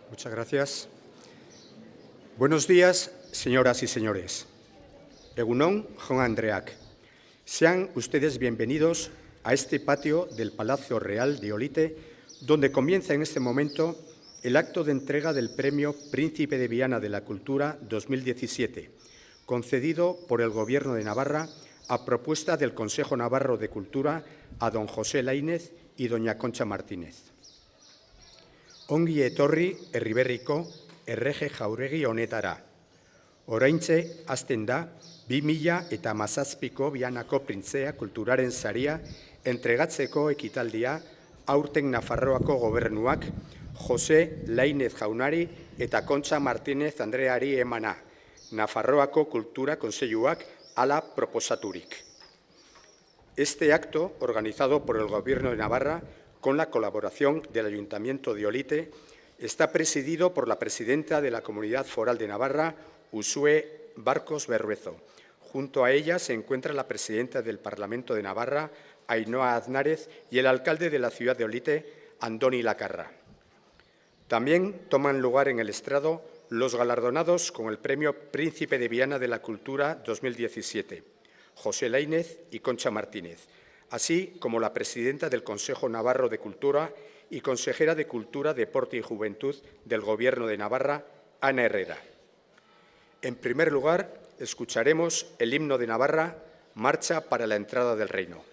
Muchas gracias. Buenos días, señoras y señores. Egunon, Jon Andreak. Sean ustedes bienvenidos a este patio del Palacio Real de Olite, donde comienza en este momento el acto de entrega del Premio Príncipe de Viana de la Cultura 2017, concedido por el Gobierno de Navarra a propuesta del Consejo Navarro de Cultura a don José Laínez y doña Concha Martínez. Ongi etorri Erriberriko errege jauregi honetara. Oraintxe hasten da 2017ko Vianako Printzea kulturaren saria entregatzeko ekitaldia aurten Nafarroako gobernuak José Laínez jaunari eta Concha Martínez andreari emana, Nafarroako Kultura Kontseiluak hala proposaturik. Este acto, organizado por el Gobierno de Navarra, con la colaboración del Ayuntamiento de Olite, está presidido por la presidenta de la Comunidad Foral de Navarra, Uxue Barcos Berruezo. Junto a ella se encuentra la presidenta del Parlamento de Navarra, Ainhoa Aznárez, y el alcalde de la ciudad de Olite, Andoni Lacarra. También toman lugar en el estrado los galardonados con el Premio Príncipe de Viana de la Cultura 2017, José Laínez y Concha Martínez, así como la presidenta del Consejo Navarro de Cultura y consejera de Cultura, Deporte y Juventud del Gobierno de Navarra, Ana Herrera. En primer lugar, escucharemos el himno de Navarra, Marcha para la entrada del Reino.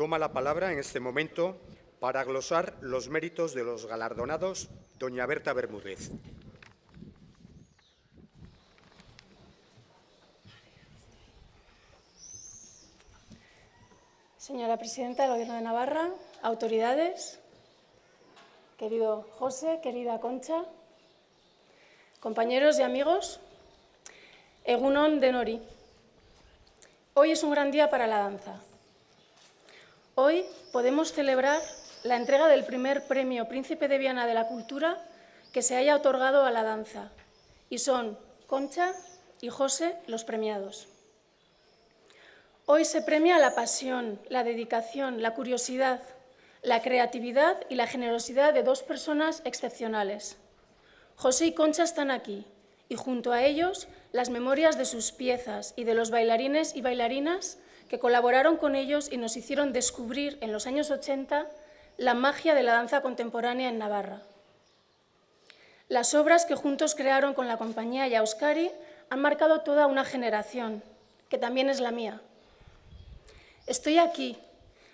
Toma la palabra en este momento para glosar los méritos de los galardonados doña Berta Bermúdez. Señora presidenta del Gobierno de Navarra, autoridades, querido José, querida Concha, compañeros y amigos, Egunon Denori. Hoy es un gran día para la danza. Hoy podemos celebrar la entrega del primer Premio Príncipe de Viana de la Cultura que se haya otorgado a la danza, y son Concha y José los premiados. Hoy se premia la pasión, la dedicación, la curiosidad, la creatividad y la generosidad de dos personas excepcionales. José y Concha están aquí, y junto a ellos las memorias de sus piezas y de los bailarines y bailarinas que colaboraron con ellos y nos hicieron descubrir en los años 80 la magia de la danza contemporánea en Navarra. Las obras que juntos crearon con la compañía Yauscari han marcado toda una generación, que también es la mía. Estoy aquí,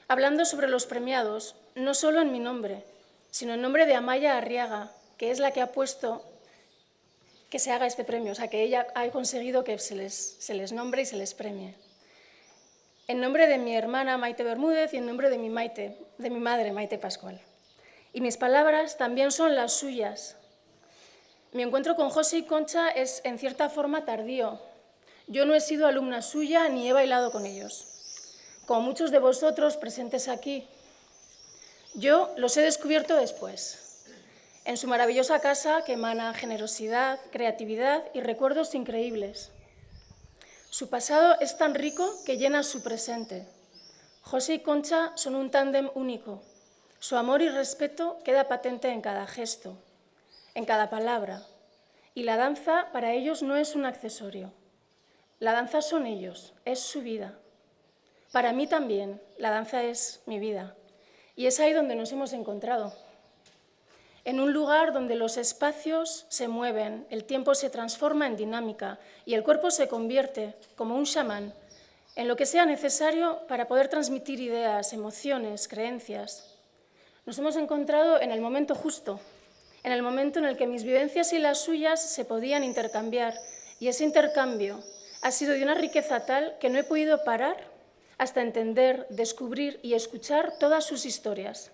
hablando sobre los premiados, no solo en mi nombre, sino en nombre de Amaya Arriaga, que es la que ha puesto que se haga este premio, o sea, que ella ha conseguido que se les nombre y se les premie. En nombre de mi hermana Maite Bermúdez y en nombre de mi madre Maite Pascual. Y mis palabras también son las suyas. Mi encuentro con José y Concha es, en cierta forma, tardío. Yo no he sido alumna suya ni he bailado con ellos. Como muchos de vosotros presentes aquí, yo los he descubierto después, en su maravillosa casa que emana generosidad, creatividad y recuerdos increíbles. Su pasado es tan rico que llena su presente. José y Concha son un tándem único. Su amor y respeto queda patente en cada gesto, en cada palabra. Y la danza para ellos no es un accesorio. La danza son ellos, es su vida. Para mí también, la danza es mi vida. Y es ahí donde nos hemos encontrado. En un lugar donde los espacios se mueven, el tiempo se transforma en dinámica y el cuerpo se convierte, como un chamán, en lo que sea necesario para poder transmitir ideas, emociones, creencias. Nos hemos encontrado en el momento justo, en el momento en el que mis vivencias y las suyas se podían intercambiar, y ese intercambio ha sido de una riqueza tal que no he podido parar hasta entender, descubrir y escuchar todas sus historias,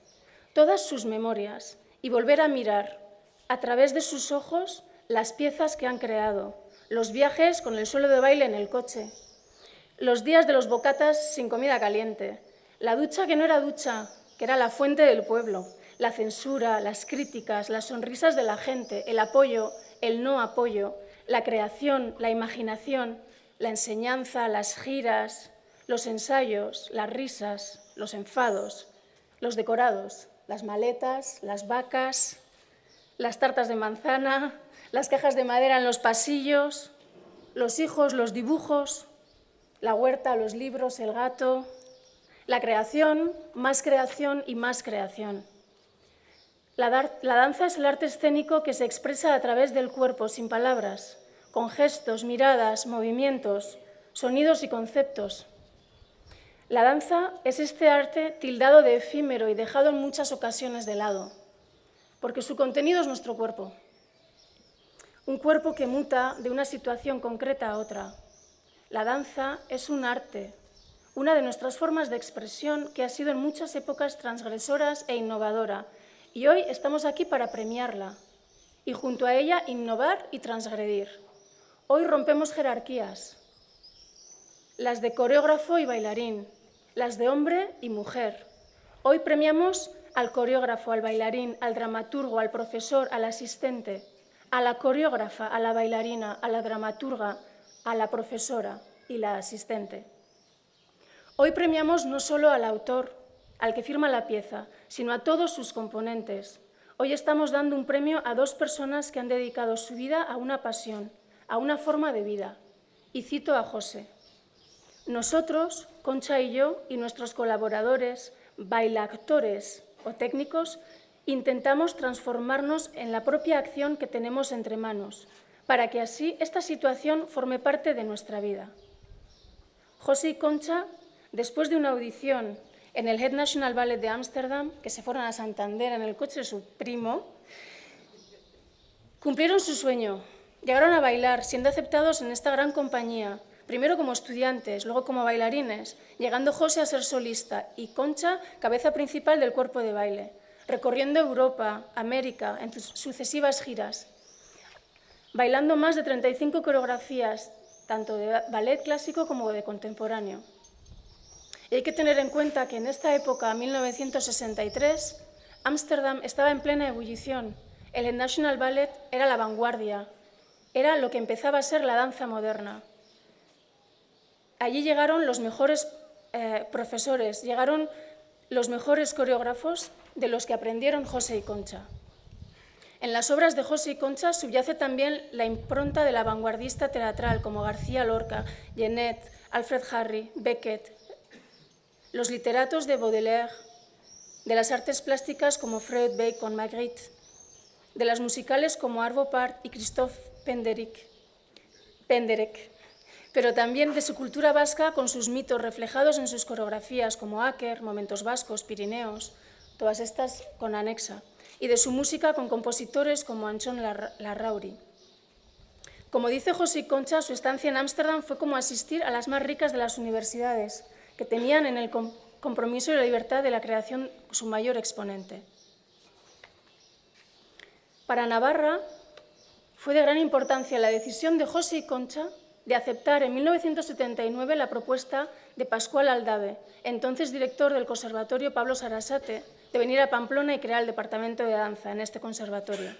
todas sus memorias, y volver a mirar, a través de sus ojos, las piezas que han creado, los viajes con el suelo de baile en el coche, los días de los bocatas sin comida caliente, la ducha que no era ducha, que era la fuente del pueblo, la censura, las críticas, las sonrisas de la gente, el apoyo, el no apoyo, la creación, la imaginación, la enseñanza, las giras, los ensayos, las risas, los enfados, los decorados, las maletas, las vacas, las tartas de manzana, las cajas de madera en los pasillos, los hijos, los dibujos, la huerta, los libros, el gato, la creación y más creación. La danza es el arte escénico que se expresa a través del cuerpo, sin palabras, con gestos, miradas, movimientos, sonidos y conceptos. La danza es este arte tildado de efímero y dejado en muchas ocasiones de lado, porque su contenido es nuestro cuerpo. Un cuerpo que muta de una situación concreta a otra. La danza es un arte, una de nuestras formas de expresión que ha sido en muchas épocas transgresoras e innovadora, y hoy estamos aquí para premiarla, y junto a ella innovar y transgredir. Hoy rompemos jerarquías, las de coreógrafo y bailarín, las de hombre y mujer. Hoy premiamos al coreógrafo, al bailarín, al dramaturgo, al profesor, al asistente, a la coreógrafa, a la bailarina, a la dramaturga, a la profesora y la asistente. Hoy premiamos no solo al autor, al que firma la pieza, sino a todos sus componentes. Hoy estamos dando un premio a dos personas que han dedicado su vida a una pasión, a una forma de vida. Y cito a José. Nosotros, Concha y yo, y nuestros colaboradores, bailaactores o técnicos, intentamos transformarnos en la propia acción que tenemos entre manos, para que así esta situación forme parte de nuestra vida. José y Concha, después de una audición en el Head National Ballet de Ámsterdam, que se fueron a Santander en el coche de su primo, cumplieron su sueño, llegaron a bailar, siendo aceptados en esta gran compañía, primero como estudiantes, luego como bailarines, llegando José a ser solista y Concha cabeza principal del cuerpo de baile, recorriendo Europa, América, en sucesivas giras, bailando más de 35 coreografías, tanto de ballet clásico como de contemporáneo. Y hay que tener en cuenta que en esta época, 1963, Ámsterdam estaba en plena ebullición. El National Ballet era la vanguardia, era lo que empezaba a ser la danza moderna. Allí llegaron los mejores profesores, llegaron los mejores coreógrafos de los que aprendieron José y Concha. En las obras de José y Concha subyace también la impronta de la vanguardista teatral como García Lorca, Genet, Alfred Harry, Beckett, los literatos de Baudelaire, de las artes plásticas como Freud, Bacon, Magritte, de las musicales como Arvo Pärt y Christoph Penderecki, pero también de su cultura vasca con sus mitos reflejados en sus coreografías como Aker, Momentos Vascos, Pirineos, todas estas con anexa, y de su música con compositores como Antxon Larrauri. Como dice José Concha, su estancia en Ámsterdam fue como asistir a las más ricas de las universidades, que tenían en el compromiso y la libertad de la creación su mayor exponente. Para Navarra fue de gran importancia la decisión de José Concha de aceptar en 1979 la propuesta de Pascual Aldave, entonces director del Conservatorio Pablo Sarasate, de venir a Pamplona y crear el departamento de danza en este conservatorio.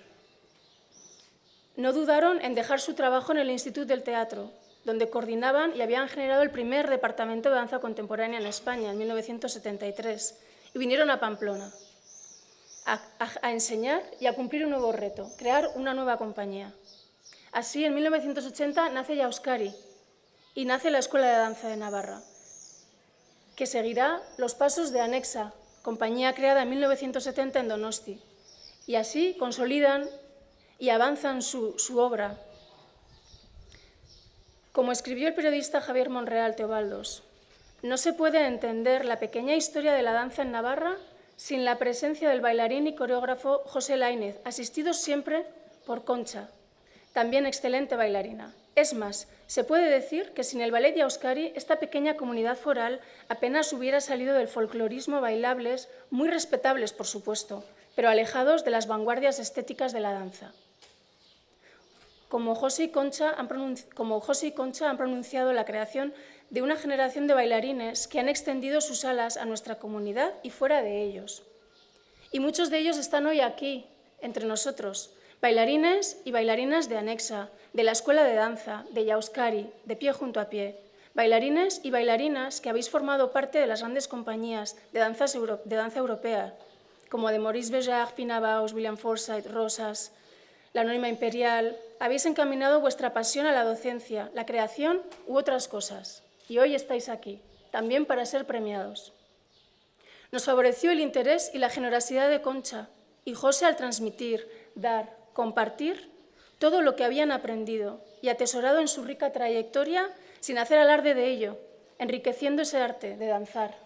No dudaron en dejar su trabajo en el Institut del Teatro, donde coordinaban y habían generado el primer departamento de danza contemporánea en España, en 1973, y vinieron a Pamplona a enseñar y a cumplir un nuevo reto, crear una nueva compañía. Así, en 1980 nace Llauskari y nace la Escuela de Danza de Navarra, que seguirá los pasos de Anexa, compañía creada en 1970 en Donosti, y así consolidan y avanzan su obra. Como escribió el periodista Javier Monreal Teobaldos, no se puede entender la pequeña historia de la danza en Navarra sin la presencia del bailarín y coreógrafo José Laínez, asistido siempre por Concha, también excelente bailarina. Es más, se puede decir que sin el ballet Llauskari, esta pequeña comunidad foral apenas hubiera salido del folclorismo bailables, muy respetables, por supuesto, pero alejados de las vanguardias estéticas de la danza. Como José y Concha han pronunciado la creación de una generación de bailarines que han extendido sus alas a nuestra comunidad y fuera de ellos. Y muchos de ellos están hoy aquí, entre nosotros, bailarines y bailarinas de Anexa, de la Escuela de Danza, de Llauskari, de Pie Junto a Pie, bailarines y bailarinas que habéis formado parte de las grandes compañías de danza europea, como de Maurice Béjart, Pina Bausch, William Forsythe, Rosas, la Anónima Imperial. Habéis encaminado vuestra pasión a la docencia, la creación u otras cosas. Y hoy estáis aquí, también para ser premiados. Nos favoreció el interés y la generosidad de Concha y José al transmitir, dar, compartir todo lo que habían aprendido y atesorado en su rica trayectoria sin hacer alarde de ello, enriqueciendo ese arte de danzar.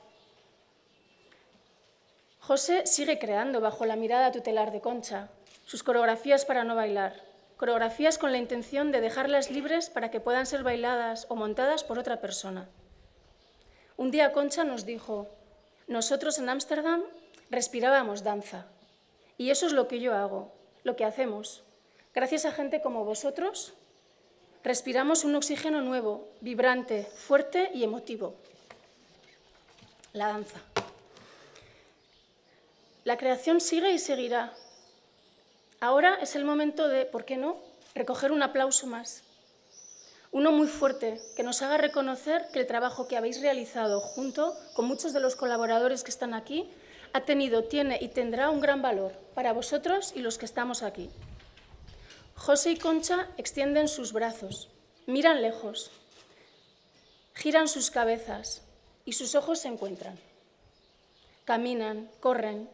José sigue creando bajo la mirada tutelar de Concha sus coreografías para no bailar, coreografías con la intención de dejarlas libres para que puedan ser bailadas o montadas por otra persona. Un día Concha nos dijo: nosotros en Ámsterdam respirábamos danza, y eso es lo que yo hago, lo que hacemos. Gracias a gente como vosotros, respiramos un oxígeno nuevo, vibrante, fuerte y emotivo. La danza. La creación sigue y seguirá. Ahora es el momento de, ¿por qué no?, recoger un aplauso más. Uno muy fuerte, que nos haga reconocer que el trabajo que habéis realizado junto con muchos de los colaboradores que están aquí ha tenido, tiene y tendrá un gran valor para vosotros y los que estamos aquí. José y Concha extienden sus brazos, miran lejos, giran sus cabezas y sus ojos se encuentran. Caminan, corren,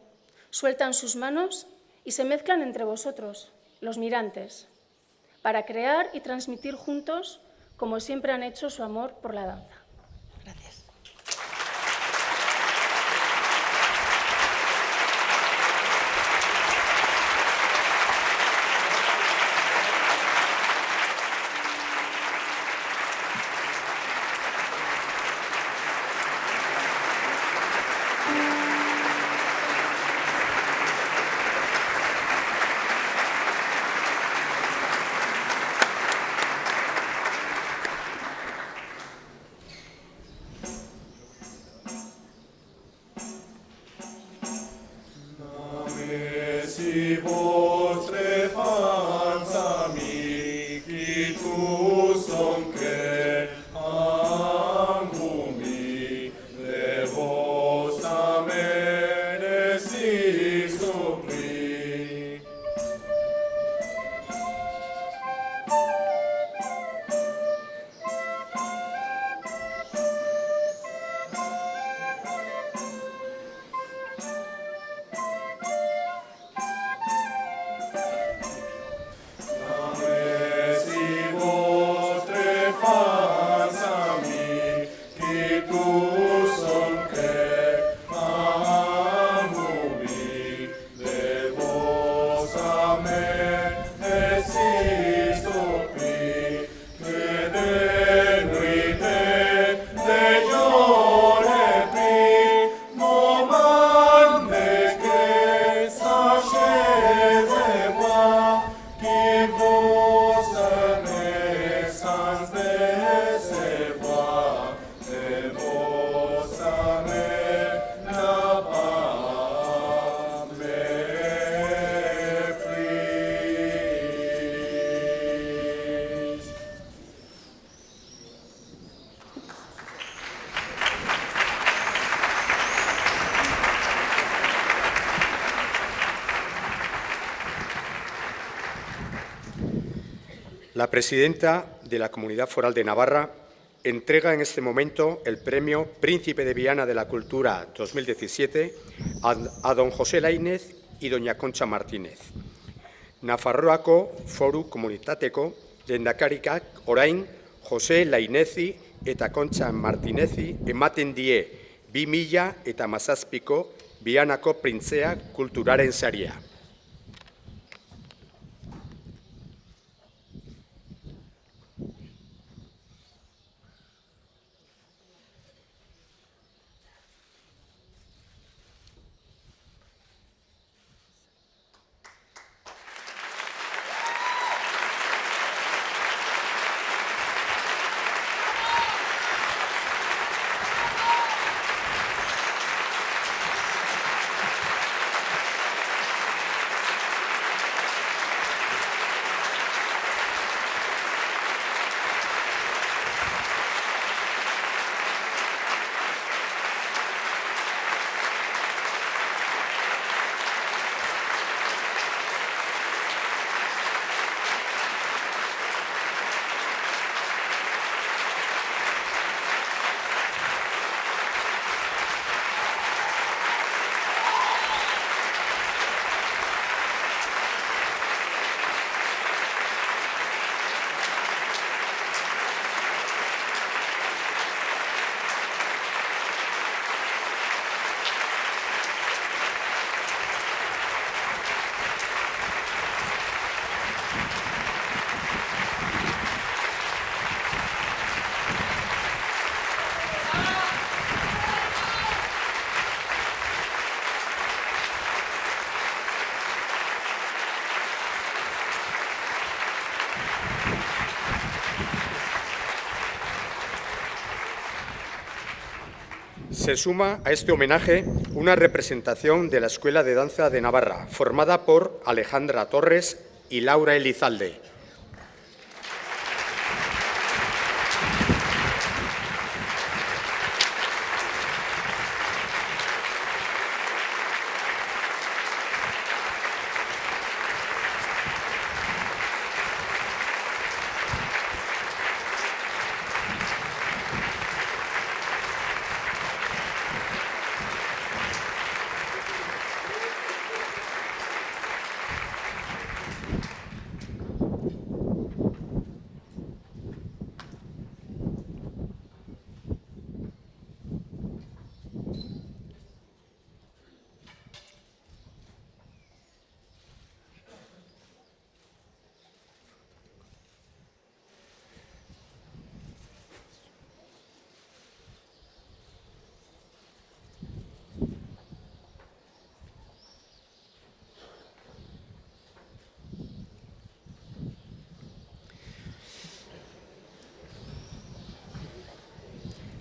sueltan sus manos y se mezclan entre vosotros, los mirantes, para crear y transmitir juntos, como siempre han hecho, su amor por la danza. Gracias. La presidenta de la Comunidad Foral de Navarra entrega en este momento el Premio Príncipe de Viana de la Cultura 2017 a don José Lainez y doña Concha Martínez. Nafarroako Foru Komunitateko lehendakarikak orain José Lainezi eta Concha Martinezi ematen die 2017ko Vianako Printzea Kulturaren saria. Se suma a este homenaje una representación de la Escuela de Danza de Navarra, formada por Alejandra Torres y Laura Elizalde.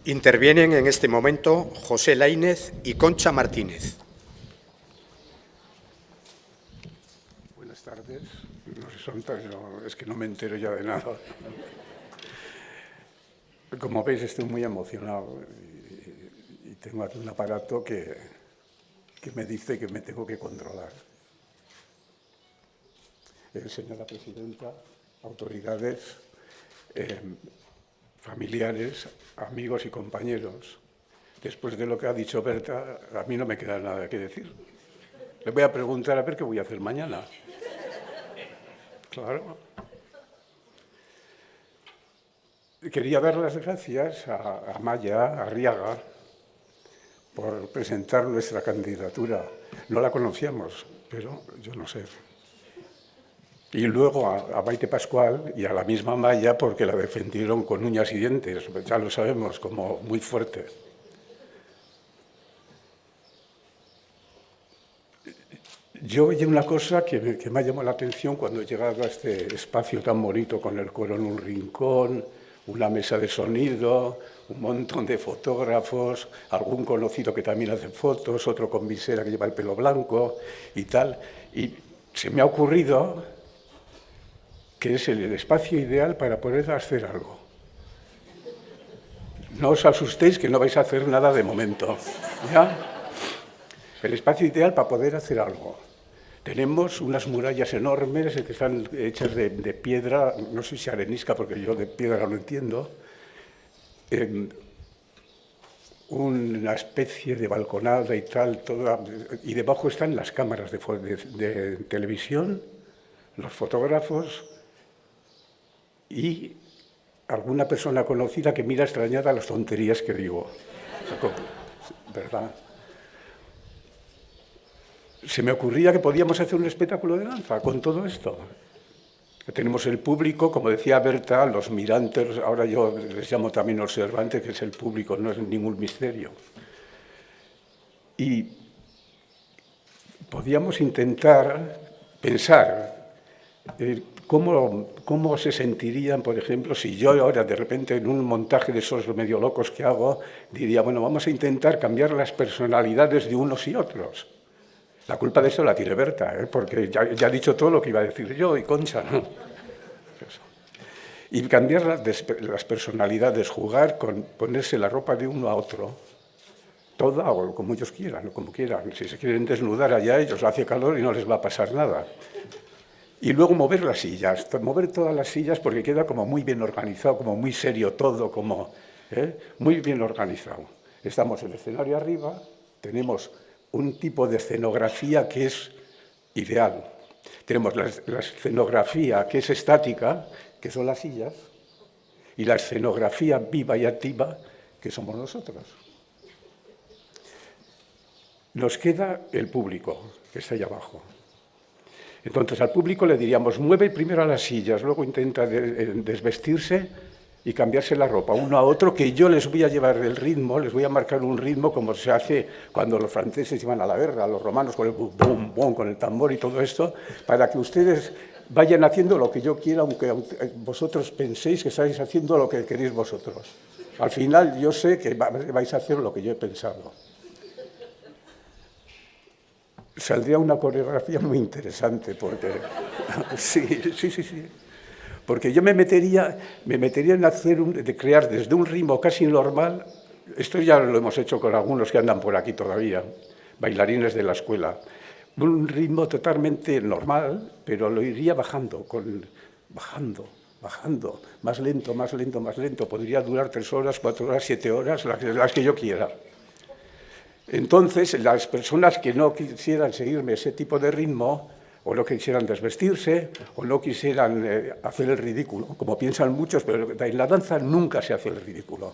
Intervienen en este momento José Lainez y Concha Martínez. Buenas tardes. No sé, es que no me entero ya de nada. Como veis, estoy muy emocionado y tengo aquí un aparato que me dice que me tengo que controlar. Señora presidenta, autoridades, familiares, amigos y compañeros, después de lo que ha dicho Berta, a mí no me queda nada que decir. Le voy a preguntar a ver qué voy a hacer mañana. Claro. Quería dar las gracias a Amaya Arriaga por presentar nuestra candidatura. No la conocíamos, pero yo no sé. Y luego a Maite Pascual y a la misma Amaya porque la defendieron con uñas y dientes, ya lo sabemos, como muy fuerte. Yo oí una cosa que me ha llamado la atención cuando he llegado a este espacio tan bonito, con el coro en un rincón, una mesa de sonido, un montón de fotógrafos, algún conocido que también hace fotos, otro con visera que lleva el pelo blanco y tal. Y se me ha ocurrido que es el espacio ideal para poder hacer algo. No os asustéis que no vais a hacer nada de momento, ¿ya? El espacio ideal para poder hacer algo. Tenemos unas murallas enormes que están hechas de piedra, no sé si arenisca, porque yo de piedra no entiendo, una especie de balconada y tal, y debajo están las cámaras de televisión, los fotógrafos y alguna persona conocida que mira extrañada las tonterías que digo. ¿Verdad? Se me ocurría que podíamos hacer un espectáculo de danza con todo esto. Tenemos el público, como decía Berta, los mirantes, ahora yo les llamo también observantes, que es el público, no es ningún misterio. Y podíamos intentar pensar cómo se sentirían, por ejemplo, si yo ahora de repente en un montaje de esos medio locos que hago, diría, bueno, vamos a intentar cambiar las personalidades de unos y otros. La culpa de eso la tiene Berta, porque ya ha dicho todo lo que iba a decir yo y Concha, ¿no? Y cambiar las personalidades, jugar con ponerse la ropa de uno a otro, toda o como ellos quieran, o como quieran. Si se quieren desnudar allá, ellos hace calor y no les va a pasar nada. Y luego mover las sillas, mover todas las sillas porque queda como muy bien organizado, como muy serio todo, como muy bien organizado. Estamos en el escenario arriba, tenemos un tipo de escenografía que es ideal. Tenemos la escenografía que es estática, que son las sillas, y la escenografía viva y activa, que somos nosotros. Nos queda el público, que está ahí abajo. Entonces al público le diríamos, mueve primero a las sillas, luego intenta desvestirse y cambiarse la ropa uno a otro, que yo les voy a llevar el ritmo, les voy a marcar un ritmo como se hace cuando los franceses iban a la guerra, los romanos con el bum, bum, bum, con el tambor y todo esto, para que ustedes vayan haciendo lo que yo quiera, aunque vosotros penséis que estáis haciendo lo que queréis vosotros. Al final yo sé que vais a hacer lo que yo he pensado. Saldría una coreografía muy interesante, porque sí. Porque yo me metería en crear desde un ritmo casi normal, esto ya lo hemos hecho con algunos que andan por aquí todavía, bailarines de la escuela, un ritmo totalmente normal, pero lo iría bajando, bajando, más lento, podría durar 3 horas, 4 horas, 7 horas, las que yo quiera. Entonces, las personas que no quisieran seguirme ese tipo de ritmo, o no quisieran desvestirse, o no quisieran hacer el ridículo, como piensan muchos, pero en la danza nunca se hace el ridículo.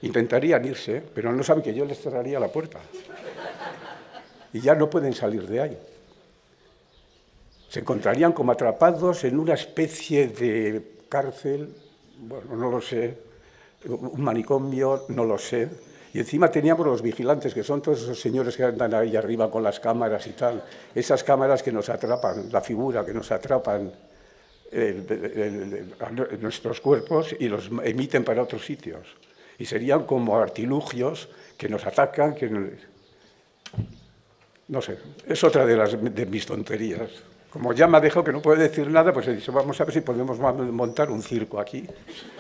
Intentarían irse, pero no saben que yo les cerraría la puerta. Y ya no pueden salir de ahí. Se encontrarían como atrapados en una especie de cárcel, bueno, no lo sé, un manicomio, no lo sé. Y encima teníamos los vigilantes, que son todos esos señores que andan ahí arriba con las cámaras y tal. Esas cámaras que nos atrapan, la figura que nos atrapan nuestros cuerpos y los emiten para otros sitios. Y serían como artilugios que nos atacan, no sé, es otra de mis tonterías. Como ya me ha dejado que no puede decir nada, pues he dicho, vamos a ver si podemos montar un circo aquí.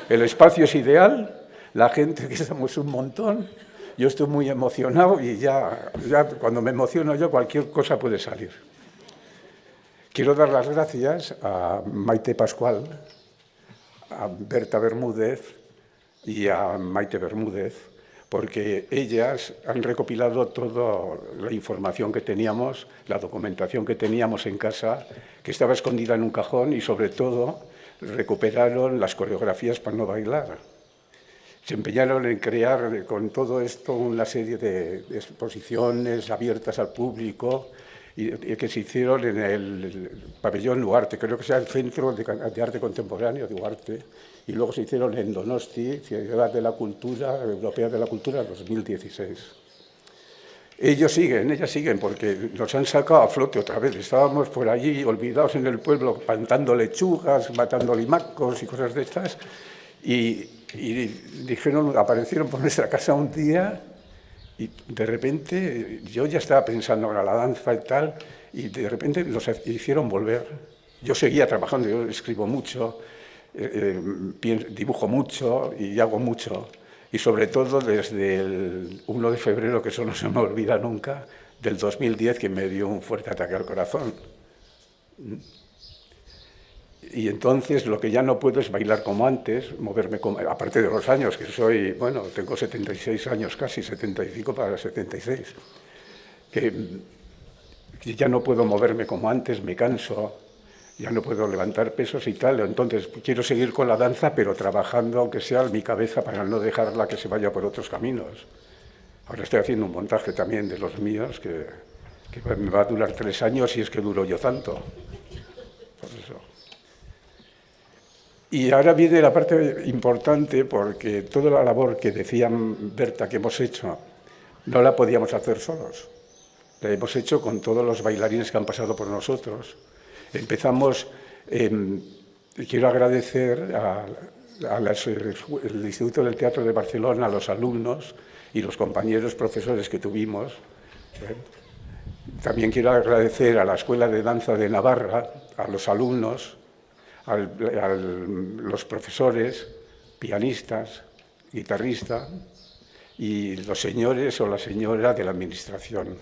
El espacio es ideal. La gente, que somos un montón, yo estoy muy emocionado y ya cuando me emociono yo cualquier cosa puede salir. Quiero dar las gracias a Maite Pascual, a Berta Bermúdez y a Maite Bermúdez, porque ellas han recopilado toda la información que teníamos, la documentación que teníamos en casa, que estaba escondida en un cajón, y sobre todo recuperaron las coreografías para no bailar. Se empeñaron en crear con todo esto una serie de exposiciones abiertas al público y que se hicieron en el pabellón Duarte, creo que sea el Centro de Arte Contemporáneo de Duarte, y luego se hicieron en Donosti, Ciudad de la Cultura, Europea de la Cultura, 2016. Ellas siguen, porque nos han sacado a flote otra vez. Estábamos por allí olvidados en el pueblo, plantando lechugas, matando limacos y cosas de estas, y aparecieron por nuestra casa un día y de repente yo ya estaba pensando en la danza y tal, y de repente los hicieron volver. Yo seguía trabajando, yo escribo mucho, dibujo mucho y hago mucho. Y sobre todo desde el 1 de febrero, que eso no se me olvida nunca, del 2010 que me dio un fuerte ataque al corazón. Y entonces lo que ya no puedo es bailar como antes, moverme como, aparte de los años, que soy, bueno, tengo 76 años casi, 75 para 76, que ya no puedo moverme como antes, me canso, ya no puedo levantar pesos y tal. Entonces quiero seguir con la danza, pero trabajando, aunque sea en mi cabeza, para no dejarla que se vaya por otros caminos. Ahora estoy haciendo un montaje también de los míos, que me va a durar 3 años y es que duro yo tanto. Por eso. Y ahora viene la parte importante, porque toda la labor que decía Berta que hemos hecho, no la podíamos hacer solos. La hemos hecho con todos los bailarines que han pasado por nosotros. Empezamos, quiero agradecer al Instituto del Teatro de Barcelona, a los alumnos y los compañeros profesores que tuvimos. También quiero agradecer a la Escuela de Danza de Navarra, a los alumnos, a los profesores, pianistas, guitarristas y los señores o la señora de la administración.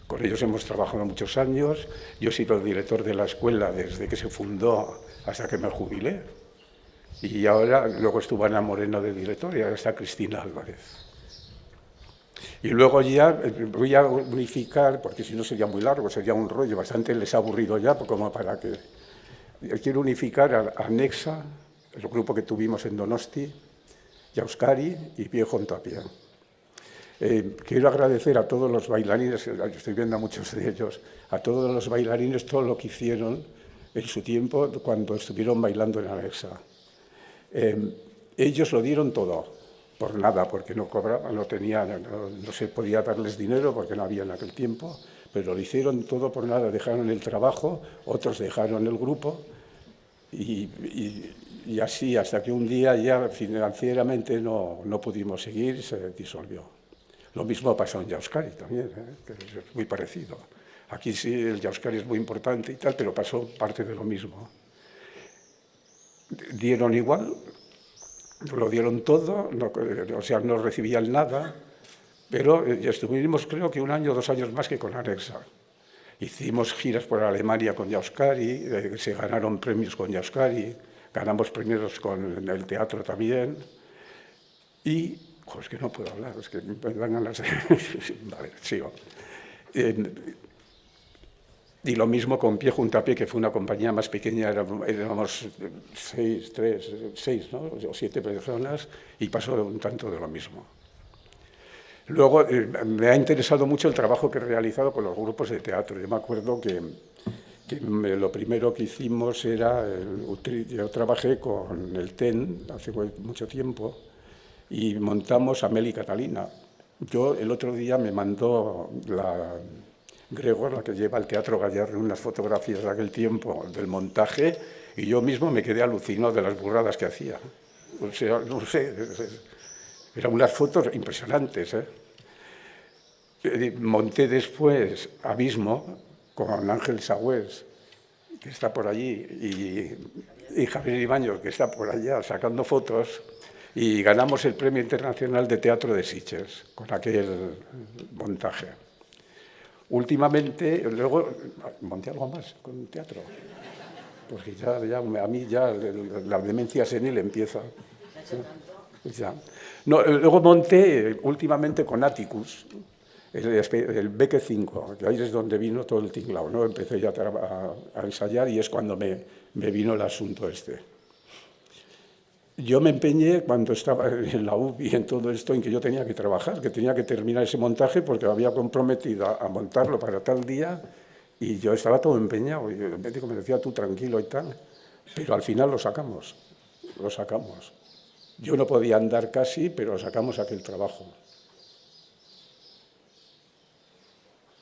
Con ellos hemos trabajado muchos años. Yo he sido director de la escuela desde que se fundó hasta que me jubilé. Y ahora, luego estuvo Ana Moreno de directora y ahora está Cristina Álvarez. Y luego ya voy a unificar, porque si no sería muy largo, sería un rollo, bastante les ha aburrido ya, como para que... Quiero unificar a Nexa, el grupo que tuvimos en Donosti, Yauscari y Viejo en Tapia. Quiero agradecer a todos los bailarines, estoy viendo a muchos de ellos, a todos los bailarines todo lo que hicieron en su tiempo cuando estuvieron bailando en Anexa. Ellos lo dieron todo, por nada, porque no cobraban, no se podía darles dinero porque no había en aquel tiempo, pero lo hicieron todo por nada, dejaron el trabajo, otros dejaron el grupo y así hasta que un día ya financieramente no pudimos seguir y se disolvió. Lo mismo pasó en Yauscari también, que es muy parecido. Aquí sí, el Yauscari es muy importante y tal, pero pasó parte de lo mismo. Dieron igual, lo dieron todo, o sea, no recibían nada, pero estuvimos creo que 1 año o 2 años más que con Anexa. Hicimos giras por Alemania con Yauscari, se ganaron premios con Yauscari, ganamos premios con el teatro también, y... es que no puedo hablar, es que me dan ganas de... Vale, sigo. Y lo mismo con Pie Junto a Pie, que fue una compañía más pequeña, éramos 6, ¿no? O 7 personas, y pasó un tanto de lo mismo. Luego, me ha interesado mucho el trabajo que he realizado con los grupos de teatro. Yo me acuerdo que lo primero que hicimos era... yo trabajé con el TEN hace mucho tiempo, y montamos Amélie y Catalina. Yo el otro día me mandó la Gregor, la que lleva el Teatro Gallarre, unas fotografías de aquel tiempo del montaje, y yo mismo me quedé alucinado de las burradas que hacía. O sea, no sé, eran unas fotos impresionantes. Monté después Abismo con Ángel Sagüés, que está por allí, y Javier Ibaños, que está por allá sacando fotos. Y ganamos el Premio Internacional de Teatro de Sitges con aquel montaje. Últimamente, luego, monté algo más con teatro, porque ya a mí ya la demencia senil empieza. Ya. No, luego monté últimamente con Atticus, el Beque 5, que ahí es donde vino todo el tinglao, ¿no? Empecé ya a ensayar y es cuando me vino el asunto este. Yo me empeñé cuando estaba en la UBI y en todo esto en que yo tenía que trabajar, que tenía que terminar ese montaje porque había comprometido a montarlo para tal día y yo estaba todo empeñado. Y el médico me decía, tú tranquilo y tal, pero al final lo sacamos. Yo no podía andar casi, pero sacamos aquel trabajo.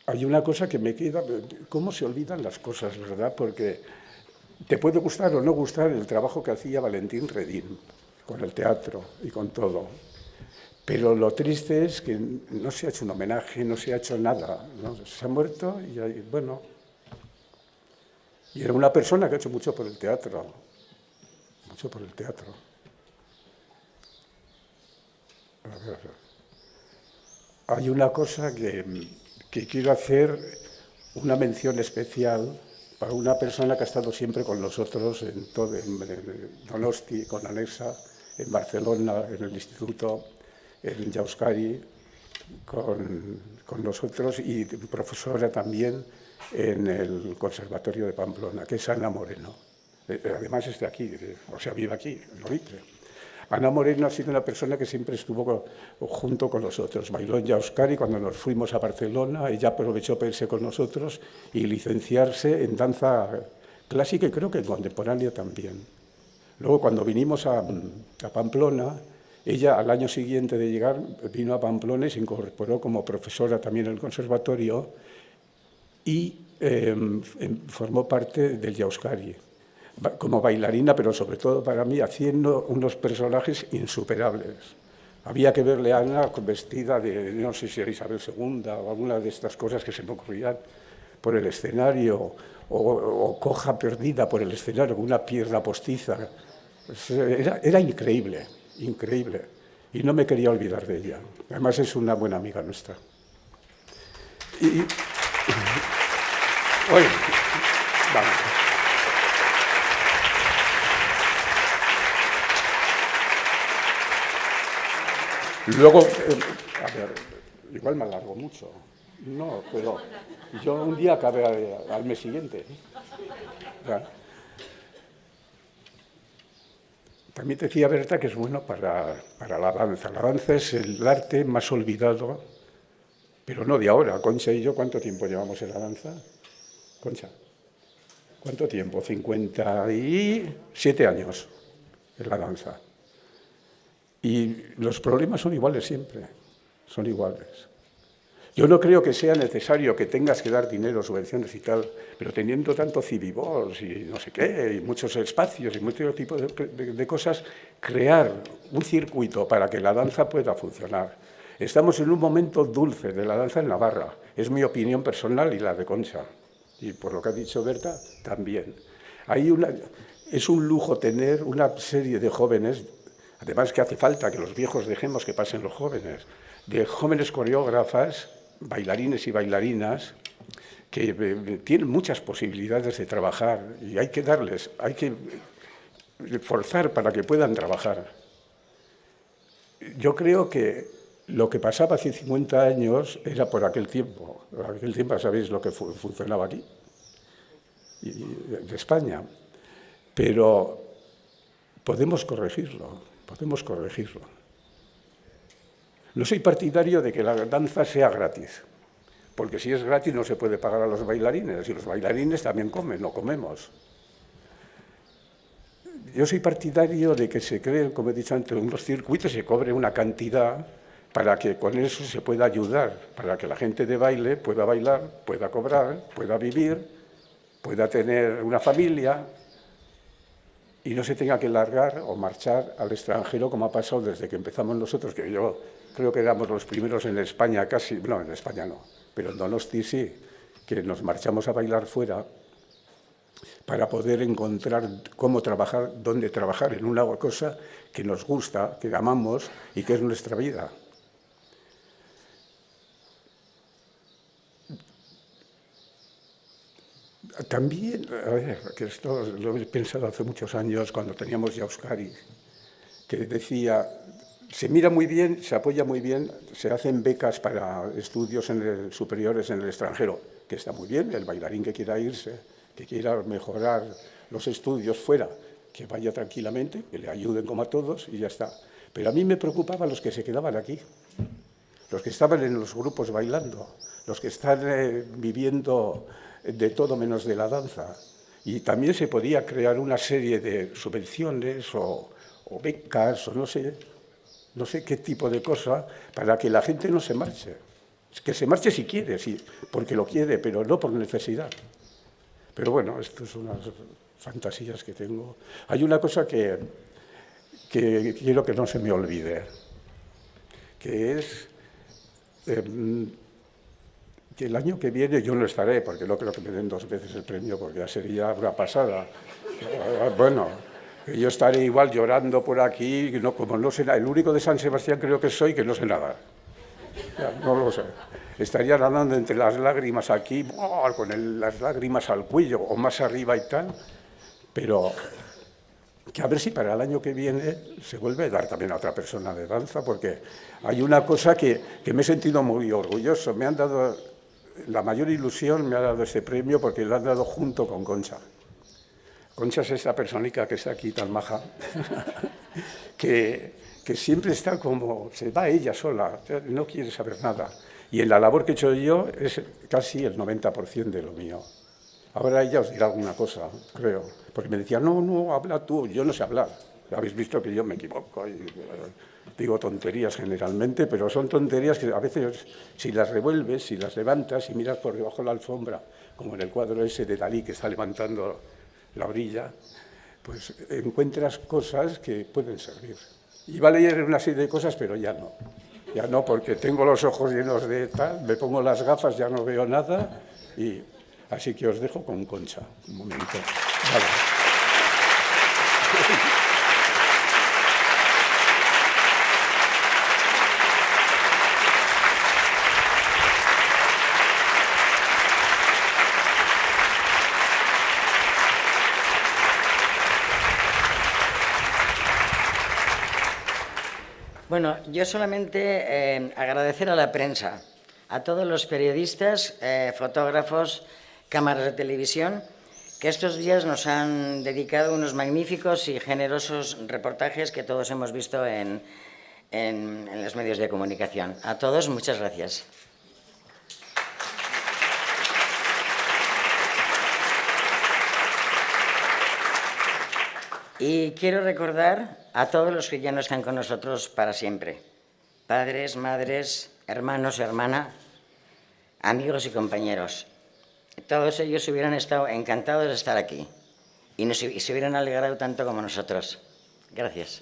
Hay una cosa que me queda, ¿cómo se olvidan las cosas, verdad? Porque... te puede gustar o no gustar el trabajo que hacía Valentín Redín con el teatro y con todo, pero lo triste es que no se ha hecho un homenaje, no se ha hecho nada, ¿no? Se ha muerto y bueno, y era una persona que ha hecho mucho por el teatro, mucho por el teatro. Hay una cosa que que quiero hacer una mención especial para una persona que ha estado siempre con nosotros en Donosti, con Anesa, en Barcelona, en el instituto, en Euskadi, con nosotros, y profesora también en el Conservatorio de Pamplona, que es Ana Moreno. Además es de aquí, o sea, vive aquí, en Loitre. Ana Moreno ha sido una persona que siempre estuvo junto con nosotros. Bailó en Euskadi cuando nos fuimos a Barcelona, ella aprovechó para irse con nosotros y licenciarse en danza clásica y creo que en contemporánea también. Luego, cuando vinimos a Pamplona, ella al año siguiente de llegar vino a Pamplona y se incorporó como profesora también en el conservatorio y formó parte del Euskadi, como bailarina, pero sobre todo para mí haciendo unos personajes insuperables. Había que verle a Ana vestida de, no sé si era Isabel II o alguna de estas cosas que se me ocurrían por el escenario, o coja perdida por el escenario con una pierna postiza. Era increíble, increíble. Y no me quería olvidar de ella. Además es una buena amiga nuestra. Oye, vamos. Luego, a ver, igual me alargo mucho. No, pero yo un día acabé al mes siguiente. ¿Verdad? También decía Berta que es bueno para la danza. La danza es el arte más olvidado, pero no de ahora. Concha y yo, ¿cuánto tiempo llevamos en la danza? Concha, ¿cuánto tiempo? 57 años en la danza. Y los problemas son iguales siempre, son iguales. Yo no creo que sea necesario que tengas que dar dinero, subvenciones y tal, pero teniendo tanto civivols y no sé qué, y muchos espacios y muchos tipos de cosas, crear un circuito para que la danza pueda funcionar. Estamos en un momento dulce de la danza en Navarra, es mi opinión personal y la de Concha, y por lo que ha dicho Berta, también. Es un lujo tener una serie de jóvenes, además que hace falta que los viejos dejemos que pasen los jóvenes, de jóvenes coreógrafas, bailarines y bailarinas que tienen muchas posibilidades de trabajar y hay que darles, hay que forzar para que puedan trabajar. Yo creo que lo que pasaba hace 50 años era por aquel tiempo. Por aquel tiempo sabéis lo que funcionaba aquí, de España. Pero podemos corregirlo, podemos corregirlo. No soy partidario de que la danza sea gratis, porque si es gratis no se puede pagar a los bailarines, y los bailarines también comen, no comemos. Yo soy partidario de que se creen, como he dicho antes, unos circuitos y se cobre una cantidad para que con eso se pueda ayudar, para que la gente de baile pueda bailar, pueda cobrar, pueda vivir, pueda tener una familia y no se tenga que largar o marchar al extranjero como ha pasado desde que empezamos nosotros, que yo creo que éramos los primeros en España casi, no, en España no, pero en Donosti sí, que nos marchamos a bailar fuera para poder encontrar cómo trabajar, dónde trabajar en una cosa que nos gusta, que amamos y que es nuestra vida. También, a ver, que esto lo he pensado hace muchos años cuando teníamos Euskadi, que decía, se mira muy bien, se apoya muy bien, se hacen becas para estudios superiores en el extranjero, que está muy bien, el bailarín que quiera irse, que quiera mejorar los estudios fuera, que vaya tranquilamente, que le ayuden como a todos y ya está. Pero a mí me preocupaban los que se quedaban aquí, los que estaban en los grupos bailando, los que están viviendo de todo menos de la danza. Y también se podía crear una serie de subvenciones o becas o no sé qué tipo de cosa para que la gente no se marche. Que se marche si quiere, sí, porque lo quiere, pero no por necesidad. Pero bueno, esto son unas fantasías que tengo. Hay una cosa que quiero que no se me olvide, que es que el año que viene yo no estaré, porque no creo que me den 2 veces el premio, porque ya sería una pasada. Bueno, yo estaré igual llorando por aquí, no, como no sé nada. El único de San Sebastián creo que soy que no sé nada. Ya, no lo sé. Estaría nadando entre las lágrimas aquí, con las lágrimas al cuello o más arriba y tal, pero que a ver si para el año que viene se vuelve a dar también a otra persona de danza, porque hay una cosa que me he sentido muy orgulloso. Me han dado, la mayor ilusión me ha dado este premio porque lo han dado junto con Concha. Concha es esta personita que está aquí tan maja, que siempre está como, se va ella sola, no quiere saber nada. Y en la labor que he hecho yo es casi el 90% de lo mío. Ahora ella os dirá alguna cosa, creo, porque me decía, no, habla tú, yo no sé hablar. Habéis visto que yo me equivoco y digo tonterías generalmente, pero son tonterías que a veces si las revuelves, si las levantas y miras por debajo de la alfombra, como en el cuadro ese de Dalí que está levantando la orilla, pues encuentras cosas que pueden servir. Iba a leer una serie de cosas, pero ya no, porque tengo los ojos llenos de tal, me pongo las gafas, ya no veo nada, y así que os dejo con Concha, un momento. Vale. Bueno, yo solamente agradecer a la prensa, a todos los periodistas, fotógrafos, cámaras de televisión, que estos días nos han dedicado unos magníficos y generosos reportajes que todos hemos visto en los medios de comunicación. A todos, muchas gracias. Y quiero recordar a todos los que ya no están con nosotros para siempre. Padres, madres, hermanos, hermana, amigos y compañeros. Todos ellos hubieran estado encantados de estar aquí y se hubieran alegrado tanto como nosotros. Gracias.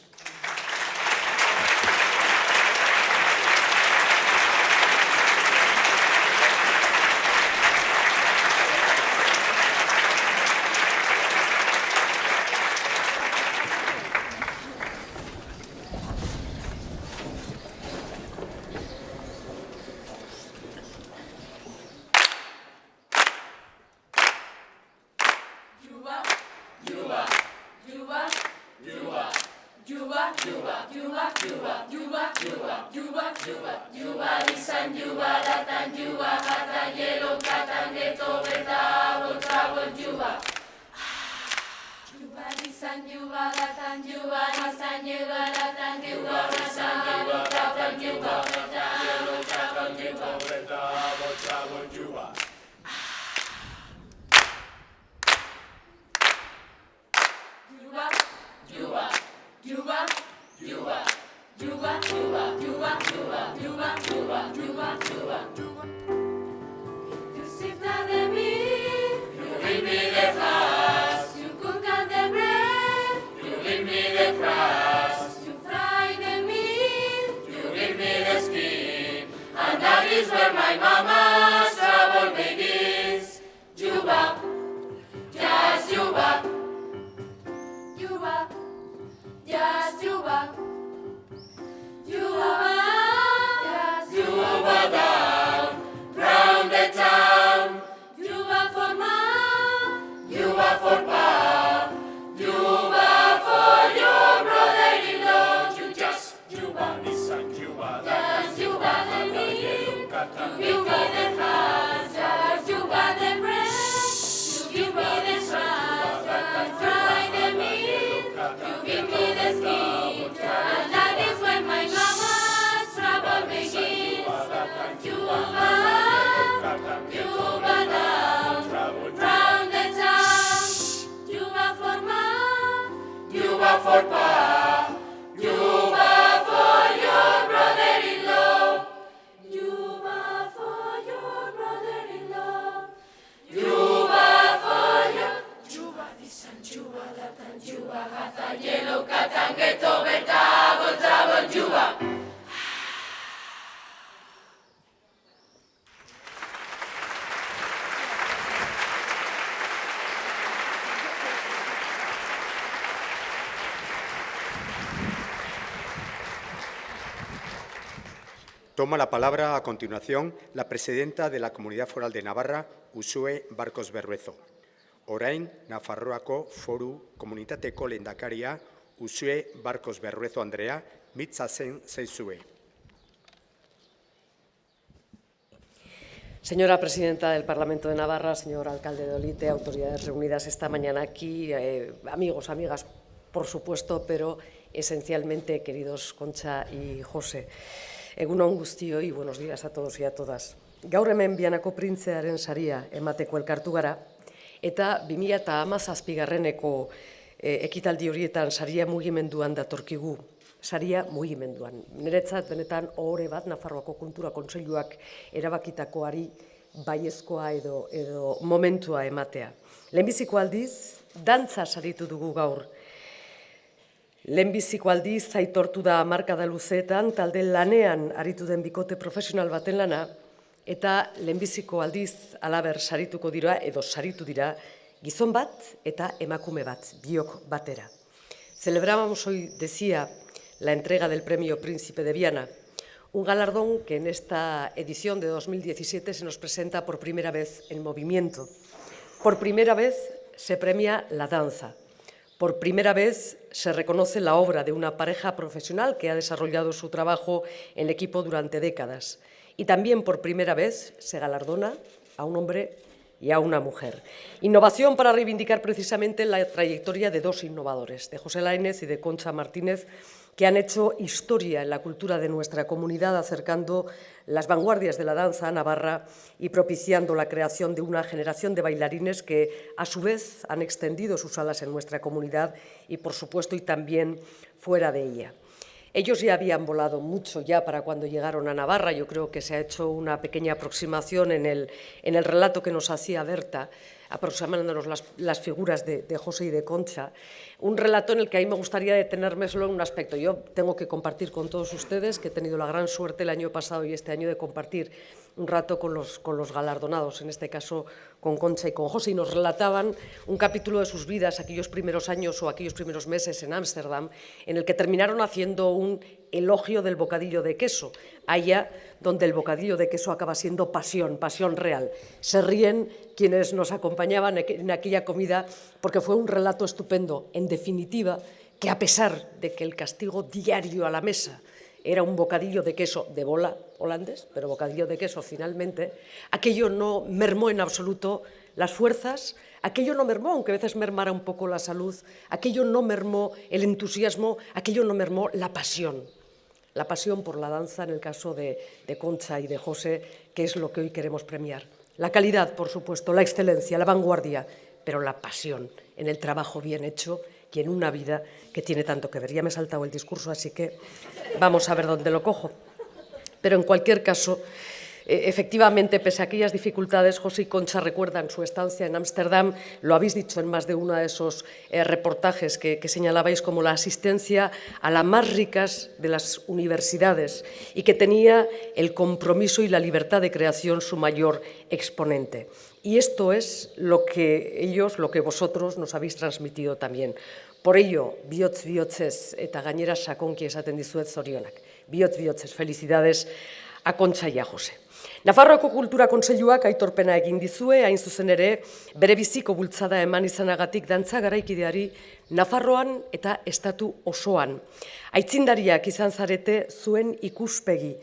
Toma la palabra a continuación la presidenta de la Comunidad Foral de Navarra, Uxue Barkos Berruezo. Orain, Nafarroako Foru Komunitateko lehendakaria, Uxue Barkos Berruezo Andrea, mitzazen zaizue. Señora presidenta del Parlamento de Navarra, señor alcalde de Olite, autoridades reunidas esta mañana aquí, amigos, amigas, por supuesto, pero esencialmente queridos Concha y José. Egun on guztioi, buenos días a todos y a todas. Gaur hemen Bianako printzearen saria emateko elkartu gara, eta 2017ko ekitaldi horietan saria mugimenduan datorkigu. Saria mugimenduan. Niretzat benetan ohore bat Nafarroako Kultura Kontseiluak erabakitakoari baiezkoa edo momentua ematea. Lehenbiziko aldiz, dantza saritu dugu gaur. Lehenbiziko aldiz aitortu da hamarkada luzeetan talde lanean aritu den bikote profesional baten lana, eta lehenbiziko aldiz halaber sarituko dira edo saritu dira gizon bat eta emakume bat, biok batera. Celebrábamos hoy, decía, la entrega del Premio Príncipe de Viana, un galardón que en esta edición de 2017 se nos presenta por primera vez en movimiento. Por primera vez se premia la danza. Por primera vez se reconoce la obra de una pareja profesional que ha desarrollado su trabajo en equipo durante décadas. Y también por primera vez se galardona a un hombre y a una mujer. Innovación para reivindicar precisamente la trayectoria de dos innovadores, de José Lainez y de Concha Martínez, que han hecho historia en la cultura de nuestra comunidad, acercando las vanguardias de la danza a Navarra y propiciando la creación de una generación de bailarines que, a su vez, han extendido sus alas en nuestra comunidad y, por supuesto, y también fuera de ella. Ellos ya habían volado mucho ya para cuando llegaron a Navarra. Yo creo que se ha hecho una pequeña aproximación en el relato que nos hacía Berta, aproximándonos las figuras de José y de Concha. Un relato en el que a mí me gustaría detenerme solo en un aspecto. Yo tengo que compartir con todos ustedes, que he tenido la gran suerte el año pasado y este año de compartir un rato con los galardonados, en este caso con Concha y con José, y nos relataban un capítulo de sus vidas, aquellos primeros años o aquellos primeros meses en Ámsterdam, en el que terminaron haciendo un elogio del bocadillo de queso, allá donde el bocadillo de queso acaba siendo pasión, pasión real. Se ríen quienes nos acompañaban en aquella comida porque fue un relato estupendo. En definitiva, que a pesar de que el castigo diario a la mesa era un bocadillo de queso de bola holandés, pero bocadillo de queso finalmente, aquello no mermó en absoluto las fuerzas, aquello no mermó, aunque a veces mermara un poco la salud, aquello no mermó el entusiasmo, aquello no mermó la pasión por la danza en el caso de Concha y de José, que es lo que hoy queremos premiar. La calidad, por supuesto, la excelencia, la vanguardia, pero la pasión en el trabajo bien hecho y en una vida que tiene tanto que ver. Ya me he saltado el discurso, así que vamos a ver dónde lo cojo. Pero en cualquier caso, efectivamente, pese a aquellas dificultades, José y Concha recuerdan su estancia en Ámsterdam, lo habéis dicho en más de uno de esos reportajes que señalabais como la asistencia a las más ricas de las universidades y que tenía el compromiso y la libertad de creación su mayor exponente. Y esto es lo que ellos, lo que vosotros nos habéis transmitido también. Por ello, bihotz-bihotzez eta gainera sakonki esaten dizuet zorionak. Bihotz-bihotzez, felicidades a Concha y a José. Nafarroako Kultura Kontseiluak aitorpena egin dizue, hain zuzen ere, bere biziko bultzada eman izanagatik dantza garaikideari Nafarroan eta estatu osoan. Aitzindariak izan zarete zuen ikuspegi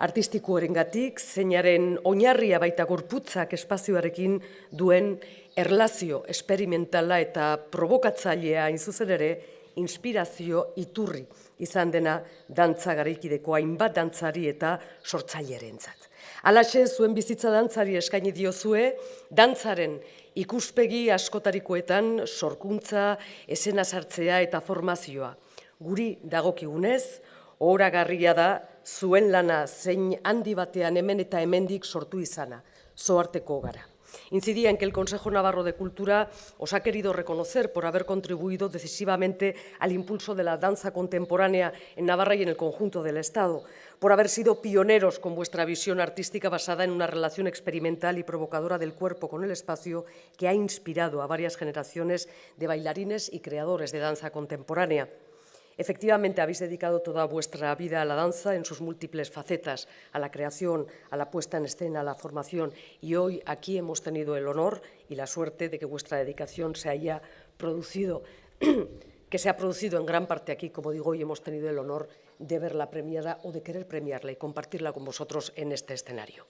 artistikoarengatik, zeinaren oinarria baita gorputzak espazioarekin duen erlazio esperimentala eta provokatzailea hain zuzen ere, inspirazio iturri izan dena dantza garaikideko hainbat dantzari eta sortzailerentzat. Halaxe, zuen bizitza dantzari eskaini diozue, dantzaren ikuspegi askotarikoetan sorkuntza, esena sartzea eta formazioa. Guri dagokigunez, ohoragarria da zuen lana zein handi batean hemen eta hemendik sortu izana, zoarteko gara. Incidía en que el Consejo Navarro de Cultura os ha querido reconocer por haber contribuido decisivamente al impulso de la danza contemporánea en Navarra y en el conjunto del Estado, por haber sido pioneros con vuestra visión artística basada en una relación experimental y provocadora del cuerpo con el espacio que ha inspirado a varias generaciones de bailarines y creadores de danza contemporánea. Efectivamente, habéis dedicado toda vuestra vida a la danza en sus múltiples facetas, a la creación, a la puesta en escena, a la formación, y hoy aquí hemos tenido el honor y la suerte de que vuestra dedicación se haya producido, que se ha producido en gran parte aquí, como digo, y hemos tenido el honor de verla premiada o de querer premiarla y compartirla con vosotros en este escenario.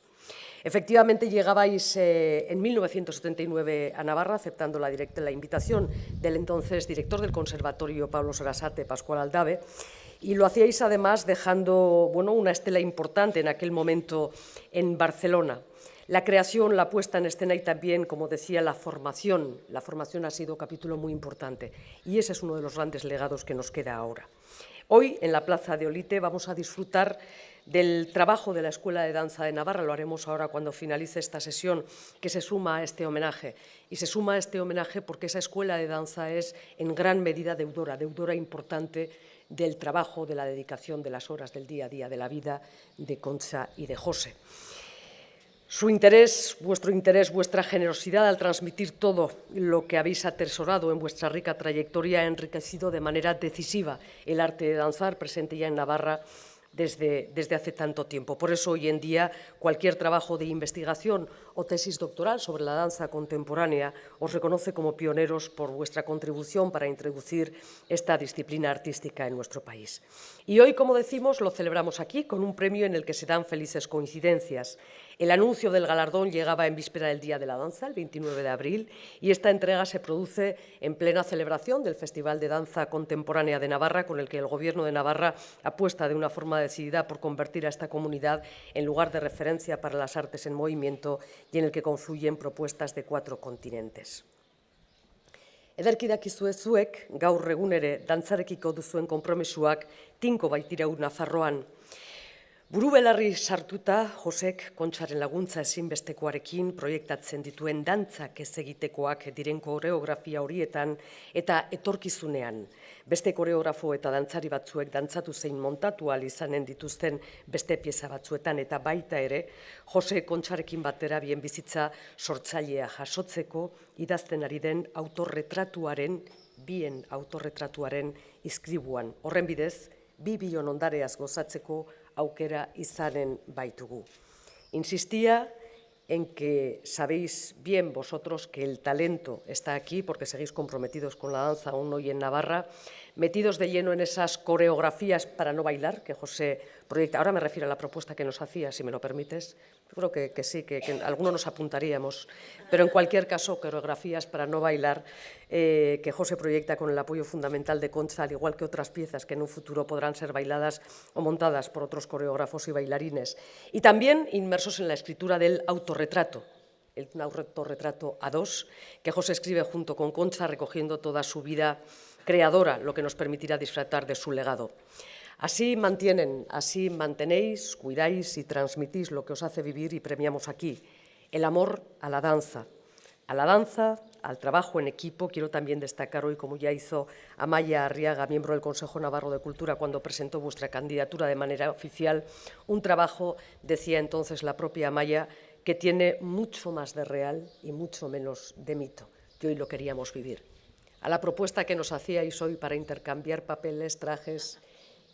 Efectivamente, llegabais en 1979 a Navarra, aceptando la invitación del entonces director del Conservatorio, Pablo Sarasate, Pascual Aldave, y lo hacíais además dejando una estela importante en aquel momento en Barcelona. La creación, la puesta en escena y también, como decía, la formación. La formación ha sido un capítulo muy importante y ese es uno de los grandes legados que nos queda ahora. Hoy, en la Plaza de Olite, vamos a disfrutar del trabajo de la Escuela de Danza de Navarra. Lo haremos ahora cuando finalice esta sesión, que se suma a este homenaje. Y se suma a este homenaje porque esa Escuela de Danza es en gran medida deudora importante del trabajo, de la dedicación, de las horas del día a día, de la vida de Concha y de José. Su interés, vuestra generosidad al transmitir todo lo que habéis atesorado en vuestra rica trayectoria ha enriquecido de manera decisiva el arte de danzar presente ya en Navarra desde hace tanto tiempo. Por eso, hoy en día, cualquier trabajo de investigación o tesis doctoral sobre la danza contemporánea os reconoce como pioneros por vuestra contribución para introducir esta disciplina artística en nuestro país. Y hoy, como decimos, lo celebramos aquí con un premio en el que se dan felices coincidencias. El anuncio del galardón llegaba en víspera del Día de la Danza, el 29 de abril, y esta entrega se produce en plena celebración del Festival de Danza Contemporánea de Navarra, con el que el Gobierno de Navarra apuesta de una forma decidida por convertir a esta comunidad en lugar de referencia para las artes en movimiento y en el que confluyen propuestas de 4 continentes. Ederki dakizue zuek, gaur egun ere dantzarekiko duzuen konpromesuak tinko baitira Nafarroan. Burubelarri sartuta, Josek Kontxaren laguntza ezinbestekoarekin proiektatzen dituen dantzak ez egitekoak diren koreografia horietan eta etorkizunean. Beste koreografo eta dantzari batzuek dantzatu zein montatu ahal izanen dituzten beste pieza batzuetan eta baita ere, Jose Kontxarekin batera bien bizitza sortzailea jasotzeko idazten ari den bien autorretratuaren izkribuan. Horren bidez, 2 bilion ondareaz gozatzeko aukera izanen baitugu. Insistía en que sabéis bien vosotros que el talento está aquí porque seguís comprometidos con la danza aún hoy en Navarra, metidos de lleno en esas coreografías para no bailar que José proyecta. Ahora me refiero a la propuesta que nos hacía, si me lo permites. Yo creo que sí, que algunos nos apuntaríamos, pero en cualquier caso, coreografías para no bailar que José proyecta con el apoyo fundamental de Concha, al igual que otras piezas que en un futuro podrán ser bailadas o montadas por otros coreógrafos y bailarines. Y también inmersos en la escritura del autorretrato, un autorretrato a 2, que José escribe junto con Concha, recogiendo toda su vida creadora, lo que nos permitirá disfrutar de su legado. Así mantenéis, cuidáis y transmitís lo que os hace vivir y premiamos aquí, el amor a la danza, al trabajo en equipo. Quiero también destacar hoy, como ya hizo Amaya Arriaga, miembro del Consejo Navarro de Cultura, cuando presentó vuestra candidatura de manera oficial, un trabajo, decía entonces la propia Amaya, que tiene mucho más de real y mucho menos de mito, que hoy lo queríamos vivir. A la propuesta que nos hacíais hoy para intercambiar papeles, trajes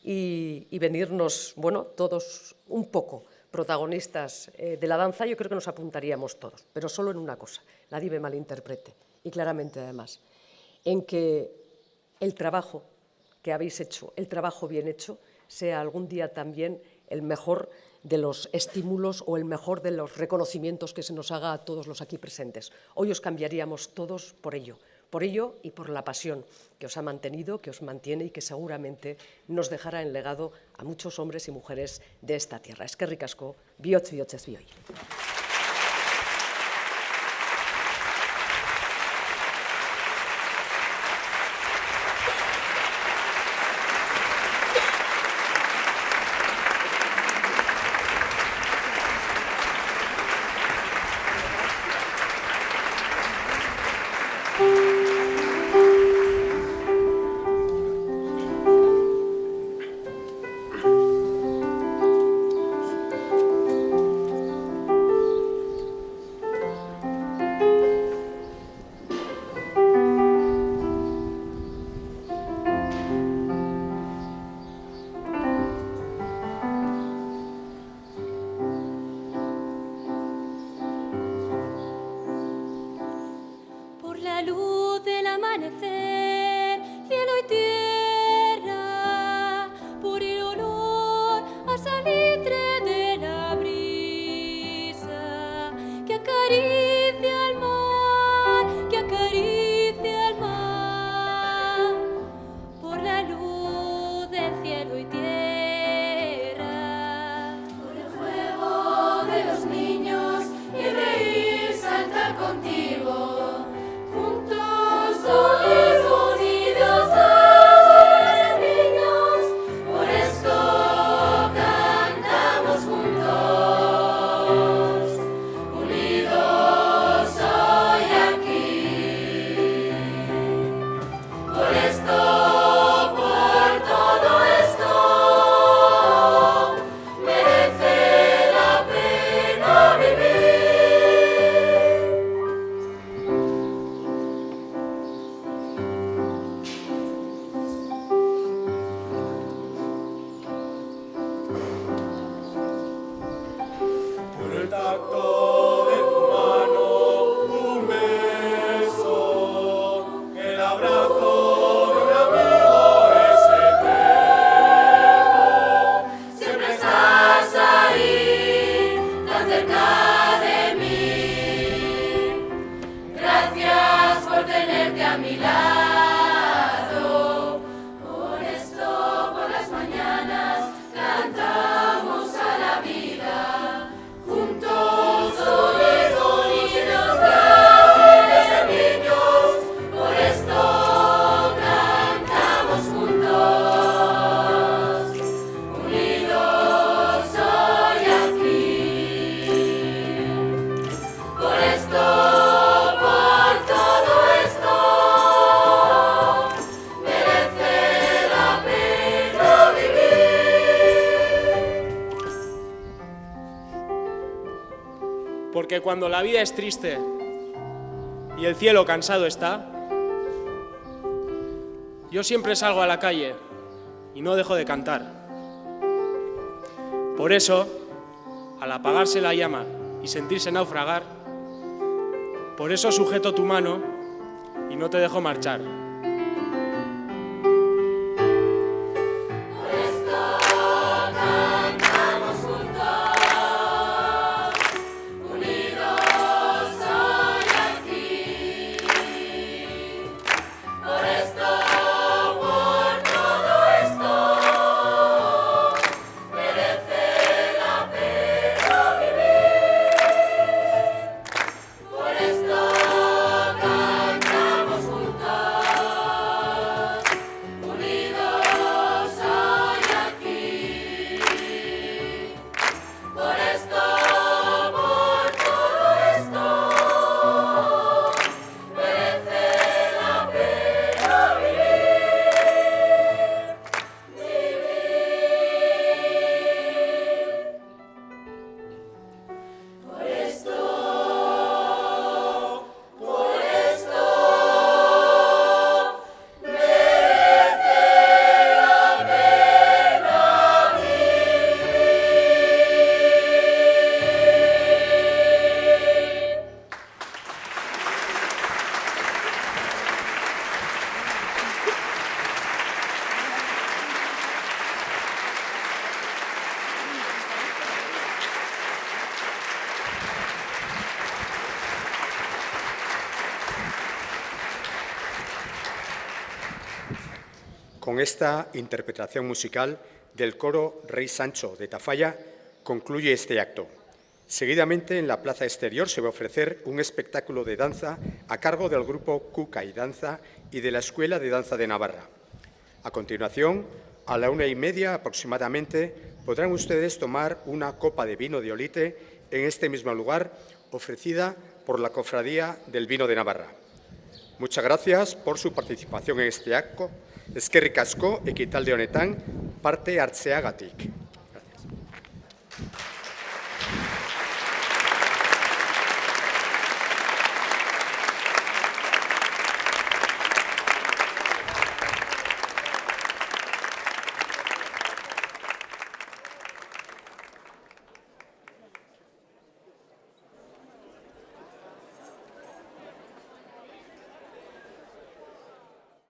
y venirnos, todos un poco protagonistas de la danza, yo creo que nos apuntaríamos todos, pero solo en una cosa, nadie me malinterprete, y claramente además, en que el trabajo que habéis hecho, el trabajo bien hecho, sea algún día también el mejor de los estímulos o el mejor de los reconocimientos que se nos haga a todos los aquí presentes. Hoy os cambiaríamos todos por ello y por la pasión que os ha mantenido, que os mantiene y que seguramente nos dejará en legado a muchos hombres y mujeres de esta tierra. Eskerrik asko, bihotz bihotzez bioi. estremecer cielo y tierra por el olor a salitre de la brisa que acaricia al mar, que acaricia al mar por la luz del cielo y tierra, por el juego de los niños y reír, saltar contigo, juntos solos unidos a los niños, por esto cantamos juntos, unidos hoy aquí, por esto, por todo esto, merece la pena vivir. Por el tacto de tu mano, un beso, el abrazo de un amigo es eterno. Siempre estás ahí, tan cerca de mí. Gracias por tenerte a mi lado. Por esto, por las mañanas, cantamos a la vida. Juntos, solos, unidos, grandes niños. Por esto, cantamos juntos. Unidos hoy aquí, por esto, por todo esto, merece la pena vivir. Porque cuando la vida es triste y el cielo cansado está, yo siempre salgo a la calle y no dejo de cantar. Por eso, al apagarse la llama y sentirse naufragar, por eso sujeto tu mano y no te dejo marchar. Por esto cantamos juntos, unidos hoy aquí. Por esto, por todo esto, merece la pena vivir. Por esto cantamos juntos, unidos hoy aquí. Por esto, por todo esto, merece la pena vivir. Por esto, merece la pena vivir. Con esta interpretación musical del coro Rey Sancho de Tafalla concluye este acto. Seguidamente, en la plaza exterior se va a ofrecer un espectáculo de danza a cargo del grupo Cuca y Danza y de la Escuela de Danza de Navarra. A continuación, a la 1:30 aproximadamente, podrán ustedes tomar una copa de vino de Olite en este mismo lugar, ofrecida por la Cofradía del Vino de Navarra. Muchas gracias por su participación en este acto. Eskerrik asko ekitaldi honetan parte hartzeagatik.